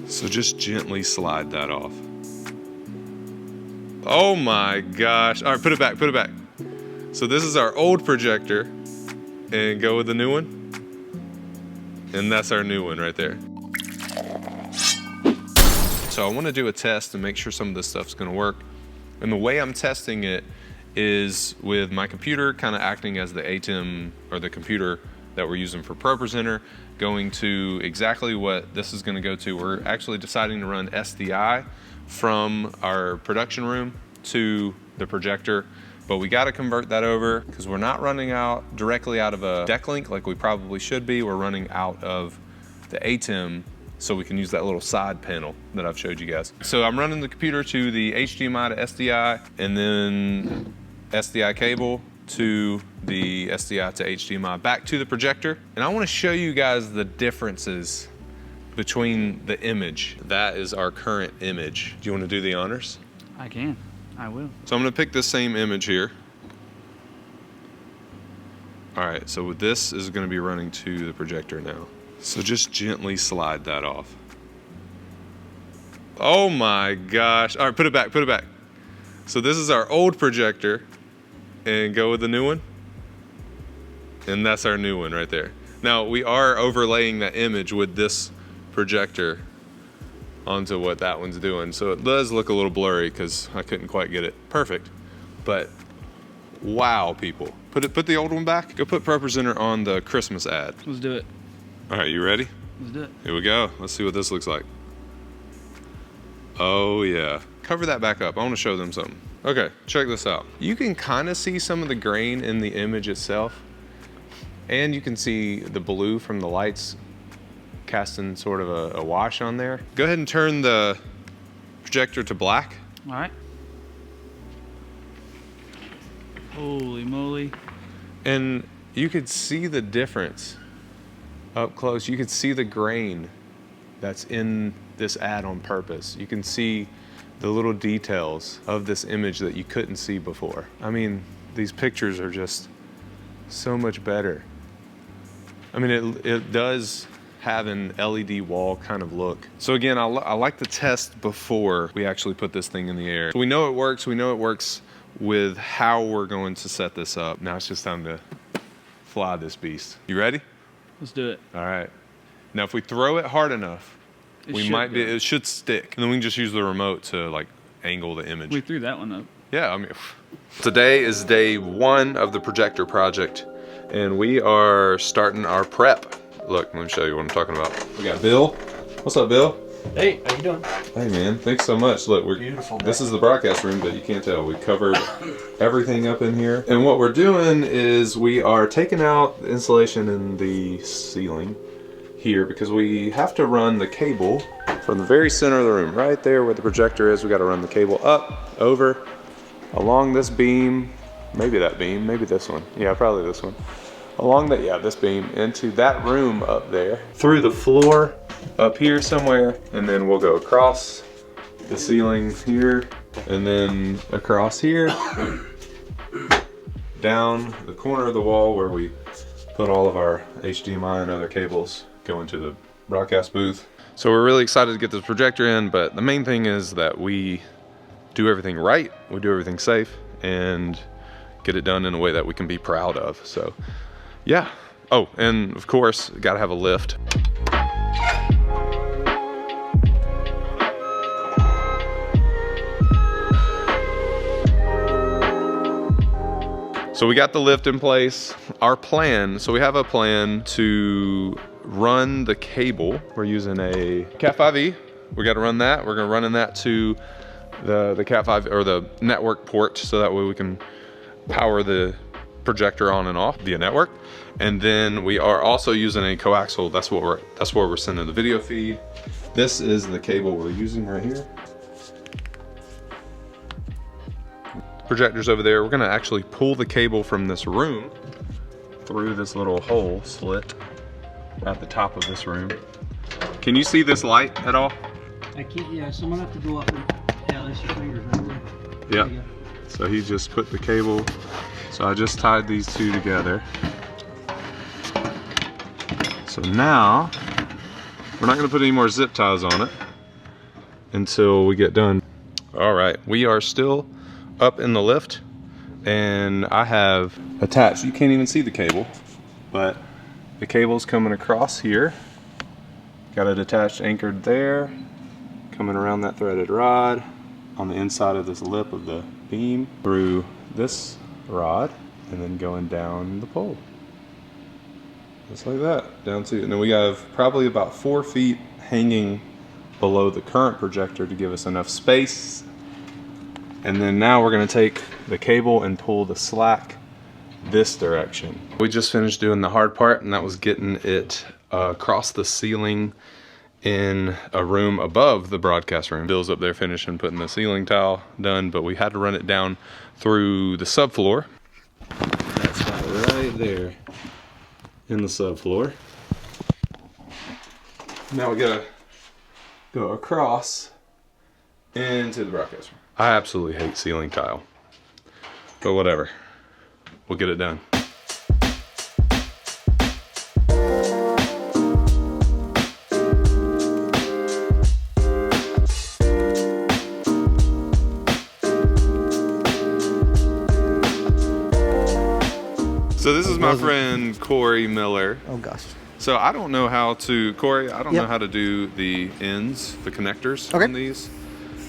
So just gently slide that off. Oh my gosh. All right, put it back, put it back. So this is our old projector, and go with the new one. And that's our new one right there. So I want to do a test and make sure some of this stuff's going to work. And the way I'm testing it is with my computer kind of acting as the ATEM, or the computer that we're using for ProPresenter, going to exactly what this is going to go to. We're actually deciding to run SDI from our production room to the projector, but we got to convert that over because we're not running out directly out of a deck link like we probably should be. We're running out of the ATEM, so we can use that little side panel that I've showed you guys. So I'm running the computer to the HDMI to SDI, and then SDI cable to the SDI to HDMI back to the projector. And I want to show you guys the differences between the image. That is our current image. Do you want to do the honors? I can. I will. So I'm going to pick this same image here. All right, so this is going to be running to the projector now. So just gently slide that off. Oh my gosh. All right, put it back, put it back. So this is our old projector, and go with the new one. And that's our new one right there. Now we are overlaying that image with this projector onto what that one's doing. So it does look a little blurry because I couldn't quite get it perfect. But wow, people. Put the old one back. Go put ProPresenter on the Christmas ad. Let's do it. All right, you ready? Let's do it. Here we go. Let's see what this looks like. Oh yeah. Cover that back up. I want to show them something. Okay, check this out. You can kind of see some of the grain in the image itself, and you can see the blue from the lights casting sort of a wash on there. Go ahead and turn the projector to black. All right. Holy moly. And you could see the difference up close. You could see the grain that's in this ad on purpose. You can see the little details of this image that you couldn't see before. I mean, these pictures are just so much better. I mean, it does have an LED wall kind of look. So again, I like the test before we actually put this thing in the air. So we know it works. We know it works with how we're going to set this up. Now it's just time to fly this beast. You ready? Let's do it. All right. Now if we throw it hard enough, it should stick. And then we can just use the remote to like angle the image. We threw that one up. Yeah, I mean, today is day 1 of the projector project, and we are starting our prep. Look, let me show you what I'm talking about. We got Bill. What's up, Bill? Hey, how you doing? Hey man, thanks so much. Look, Beautiful. This is the broadcast room, but you can't tell. We covered everything up in here. And what we're doing is we are taking out the insulation in the ceiling here because we have to run the cable from the very center of the room, right there where the projector is. We got to run the cable up, over, along this beam, maybe that beam, maybe this one. Yeah, probably this one. Along that, yeah, this beam into that room up there, through the floor up here somewhere, and then we'll go across the ceiling here, and then across here, down the corner of the wall where we put all of our HDMI and other cables go into the broadcast booth. So we're really excited to get this projector in, but the main thing is that we do everything right, we do everything safe, and get it done in a way that we can be proud of. So yeah. Oh, and of course, gotta have a lift. So we got the lift in place. Our plan, so we have a plan to run the cable. We're using a Cat 5e. We gotta run that. We're gonna run in that to the Cat 5 or the network port, so that way we can power the projector on and off via network. And then we are also using a coaxial. That's where we're sending the video feed. This is the cable we're using right here. Projector's over there. We're gonna actually pull the cable from this room through this little hole slit at the top of this room. Can you see this light at all? I can't, yeah, someone have to go up and, yeah, that's your fingers right there. Yeah. So he just put the cable. So I just tied these two together. So now, we're not gonna put any more zip ties on it. until we get done. All right, we are still up in the lift, and I have attached, you can't even see the cable, but the cable's coming across here. Got it attached, anchored there, coming around that threaded rod on the inside of this lip of the beam through this rod, and then going down the pole. Just like that, down to, and then we have probably about 4 feet hanging below the current projector to give us enough space. And then now we're gonna take the cable and pull the slack this direction. We just finished doing the hard part, and that was getting it across the ceiling in a room above the broadcast room. Bill's up there finishing putting the ceiling tile done, but we had to run it down through the subfloor. That's right there in the subfloor. Now we gotta go across into the broadcast room. I absolutely hate ceiling tile, but whatever, we'll get it done. So this is my friend Corey Miller. Oh gosh. So I don't know how to, Corey, I don't Yep. know how to do the ends, the connectors Okay. on these.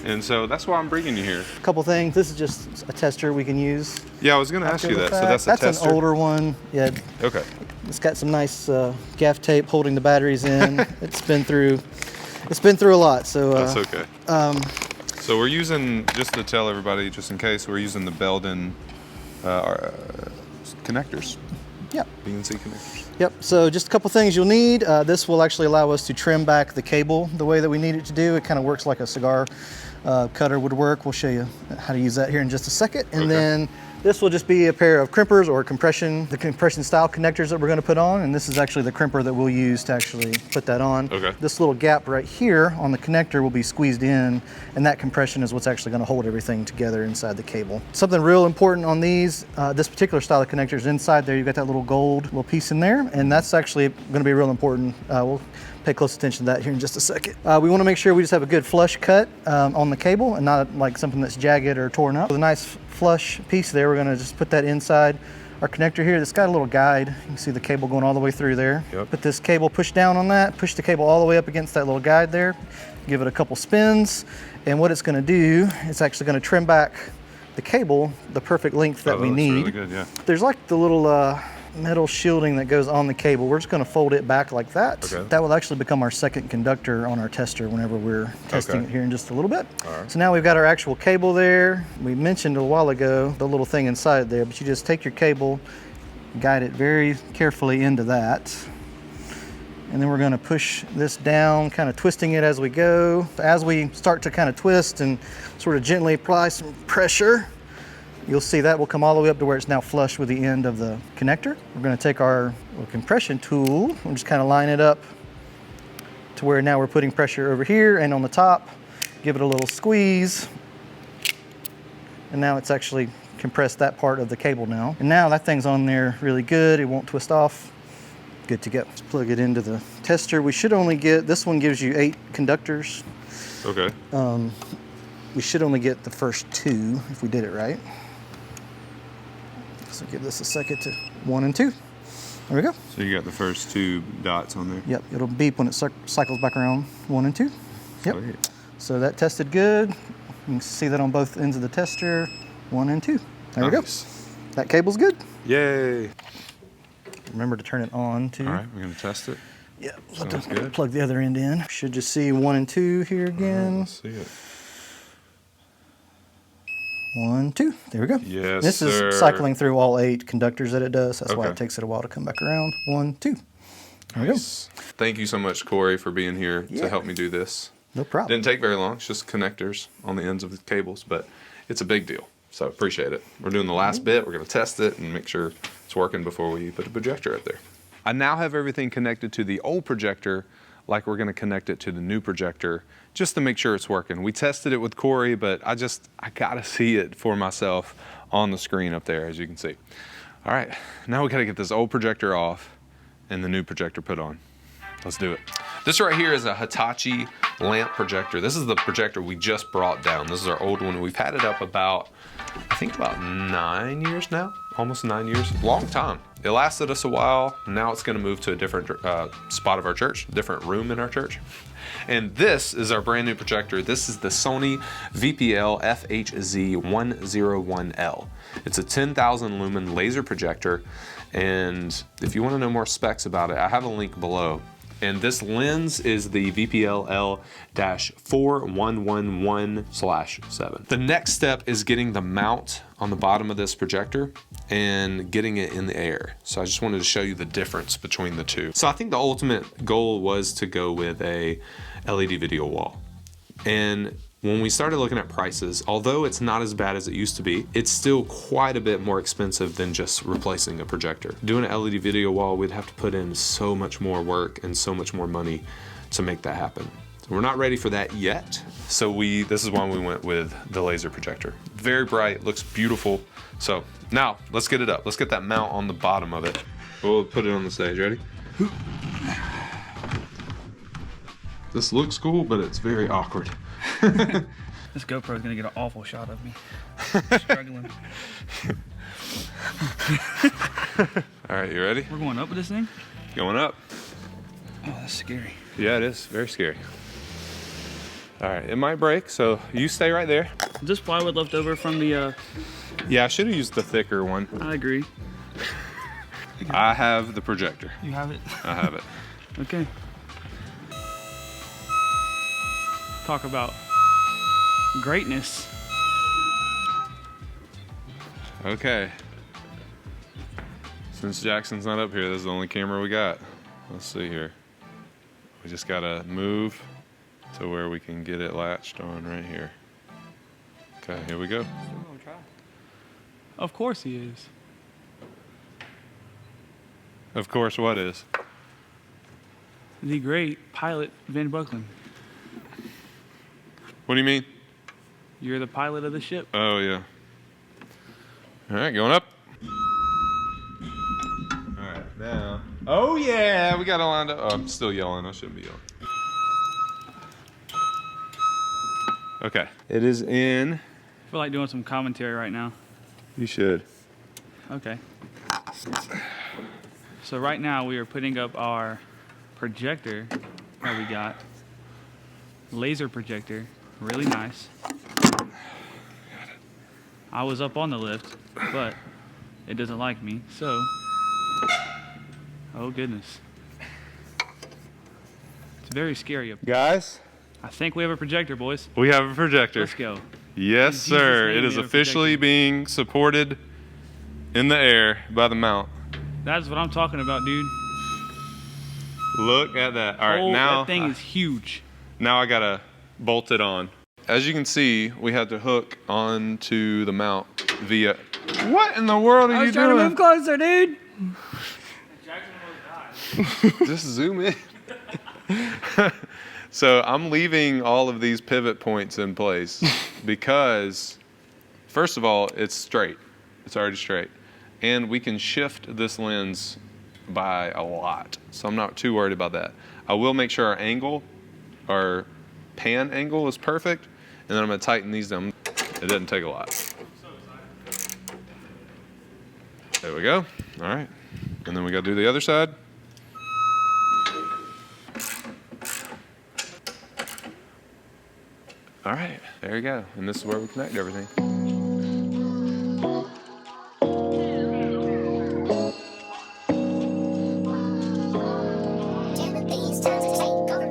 And so that's why I'm bringing you here. A couple things. This is just a tester we can use. Yeah, I was gonna ask after you the that. So fact. that's a That's tester? an older one. Yeah, Okay. it's got some nice gaff tape holding the batteries in. It's been through a lot. So That's okay. So we're using, just to tell everybody, just in case, we're using the Belden connectors. Yep. BNC connectors. Yep. So just a couple things you'll need. This will actually allow us to trim back the cable the way that we need it to do. It kind of works like a cigar cutter would work. We'll show you how to use that here in just a second. And Okay. then this will just be a pair of crimpers or the compression style connectors that we're going to put on. And this is actually the crimper that we'll use to actually put that on. Okay. This little gap right here on the connector will be squeezed in, and that compression is what's actually going to hold everything together inside the cable. Something real important on these, this particular style of connectors, inside there, you've got that little gold little piece in there, and that's actually going to be real important. We'll pay close attention to that here in just a second. We want to make sure we just have a good flush cut on the cable and not like something that's jagged or torn up. With a nice flush piece there, we're going to just put that inside our connector here. It's got a little guide. You can see the cable going all the way through there. Yep. Put this cable, push down on that, push the cable all the way up against that little guide there, give it a couple spins, and what it's going to do, it's actually going to trim back the cable the perfect length that we looks need. really good, yeah. There's like the little metal shielding that goes on the cable. We're just going to fold it back like that. Okay. That will actually become our second conductor on our tester whenever we're testing Okay. it here in just a little bit. All right. So now we've got our actual cable there. We mentioned a while ago the little thing inside there, but you just take your cable, guide it very carefully into that. And then we're going to push this down, kind of twisting it as we go. As we start to kind of twist and sort of gently apply some pressure, you'll see that will come all the way up to where it's now flush with the end of the connector. We're going to take our compression tool and just kind of line it up to where now we're putting pressure over here and on the top. Give it a little squeeze. And now it's actually compressed that part of the cable now. And now that thing's on there really good. It won't twist off. Good to go. Let's plug it into the tester. We should only get, this one gives you 8 conductors. Okay. We should only get the first 2 if we did it right. So give this a second to 1 and 2. There we go. So you got the first 2 dots on there. Yep, it'll beep when it cycles back around 1 and 2. Yep. Sweet. So that tested good. You can see that on both ends of the tester, 1 and 2. There we go. Nice. That cable's good. Yay. Remember to turn it on too. All right, we're gonna test it. Yeah, Sounds good. plug the other end in. Should just see 1 and 2 here again. Let's see it. 1, 2. There we go. Yes, This sir. is cycling through all 8 conductors that it does. That's why Okay. it takes it a while to come back around. 1, 2. There we go. Nice. Thank you so much, Corey, for being here Yeah. to help me do this. No problem. Didn't take very long. It's just connectors on the ends of the cables, but it's a big deal. So appreciate it. We're doing the last bit. We're going to test it and make sure it's working before we put the projector up there. I now have everything connected to the old projector like we're going to connect it to the new projector just to make sure it's working. We tested it with Corey, but I got to see it for myself on the screen up there, as you can see. All right, now we got to get this old projector off and the new projector put on. Let's do it. This right here is a Hitachi lamp projector. This is the projector we just brought down. This is our old one. We've had it up about, I think about 9 years now, almost 9 years, long time. It lasted us a while. Now it's gonna move to a different spot of our church, different room in our church. And this is our brand new projector. This is the Sony VPL FHZ101L. It's a 10,000 lumen laser projector. And if you want to know more specs about it, I have a link below. And this lens is the VPL-4111/7. The next step is getting the mount on the bottom of this projector and getting it in the air. So I just wanted to show you the difference between the two. So I think the ultimate goal was to go with a LED video wall. And when we started looking at prices, although it's not as bad as it used to be, it's still quite a bit more expensive than just replacing a projector. Doing an LED video wall, we'd have to put in so much more work and so much more money to make that happen. So we're not ready for that yet. So this is why we went with the laser projector. Very bright, looks beautiful. So now let's get it up. Let's get that mount on the bottom of it. We'll put it on the stage, ready? This looks cool, but it's very awkward. This GoPro is gonna get an awful shot of me. Struggling. All right, you ready? We're going up with this thing? Going up. Oh, that's scary. Yeah, it is very scary. All right, it might break, so you stay right there. Is this plywood left over from the, Yeah, I should have used the thicker one. I agree. I have the projector. You have it? I have it. Okay. Talk about greatness. Okay. Since Jackson's not up here, this is the only camera we got. Let's see here. We just gotta move to where we can get it latched on right here. Okay, here we go. Of course he is. Of course, what is? The great pilot Van Buckland. What do you mean? You're the pilot of the ship. Oh, yeah. All right, going up. All right, now. Oh, yeah, we got it lined up. Oh, I'm still yelling. I shouldn't be yelling. Okay. It is in. I feel like doing some commentary right now. You should. Okay. So right now we are putting up our projector that we got. Laser projector. Really nice. I was up on the lift, but it doesn't like me, so. Oh goodness. It's very scary up there. Guys, I think we have a projector, boys. we have a projector. Let's go. Yes, Jesus' sir. name, It we is have a officially projector. being supported in the air by the mount. That's what I'm talking about, dude. Look at that. All right, Oh, now that thing is huge. now I gotta bolt it on. As you can see, we had to hook onto the mount via. What in the world are you doing? closer, dude. Just zoom in. So I'm leaving all of these pivot points in place because, first of all, it's straight. It's already straight. And we can shift this lens by a lot. So I'm not too worried about that. I will make sure our pan angle is perfect. And then I'm gonna tighten these down. It doesn't take a lot. There we go. All right. And then we gotta do the other side. All right, there you go. And this is where we connect everything.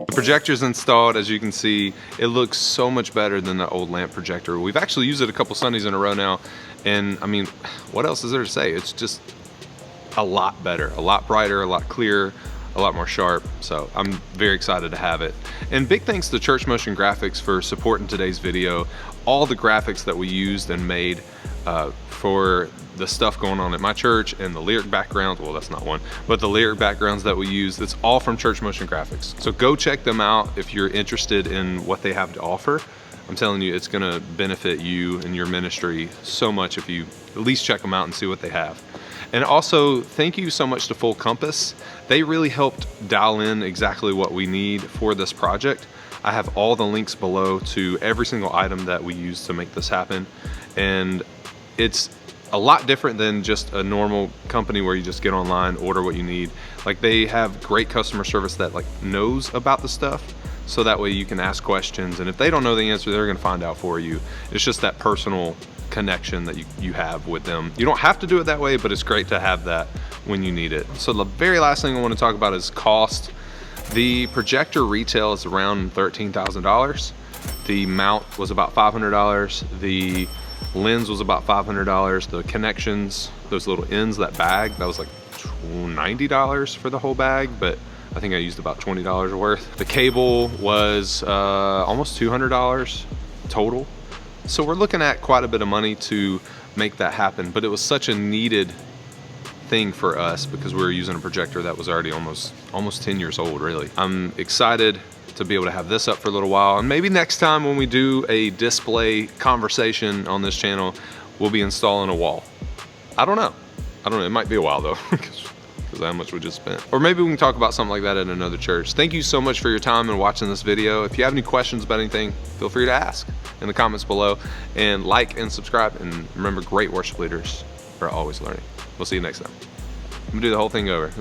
Projector's installed. As you can see, it looks so much better than the old lamp projector. We've actually used it a couple Sundays in a row now, and I mean, what else is there to say? It's just a lot better, a lot brighter, a lot clearer, a lot more sharp. So I'm very excited to have it. And big thanks to Church Motion Graphics for supporting today's video. All the graphics that we used and made for the stuff going on at my church and the lyric backgrounds, well, that's not one, but the lyric backgrounds that we use, it's all from Church Motion Graphics. So go check them out if you're interested in what they have to offer. I'm telling you, it's gonna benefit you and your ministry so much if you at least check them out and see what they have. And also, thank you so much to Full Compass. They really helped dial in exactly what we need for this project. I have all the links below to every single item that we use to make this happen. And it's a lot different than just a normal company where you just get online, order what you need. Like, they have great customer service that like knows about the stuff, so that way you can ask questions, and if they don't know the answer, they're gonna find out for you. It's just that personal connection that you have with them. You don't have to do it that way, but it's great to have that when you need it. So the very last thing I want to talk about is cost. The projector retail is around $13,000. The mount was about $500. The lens was about $500. The connections, those little ends, that bag, that was like $90 for the whole bag, but I think I used about $20 worth. The cable was almost $200 total. So we're looking at quite a bit of money to make that happen, but it was such a needed thing for us because we were using a projector that was already almost 10 years old, really. I'm excited to be able to have this up for a little while, and maybe next time when we do a display conversation on this channel, we'll be installing a wall. I don't know, it might be a while though, because how much we just spent. Or maybe we can talk about something like that at another church. Thank you so much for your time and watching this video. If you have any questions about anything, feel free to ask in the comments below, and like and subscribe, and remember, great worship leaders are always learning. We'll see you next time. I'm gonna do the whole thing over.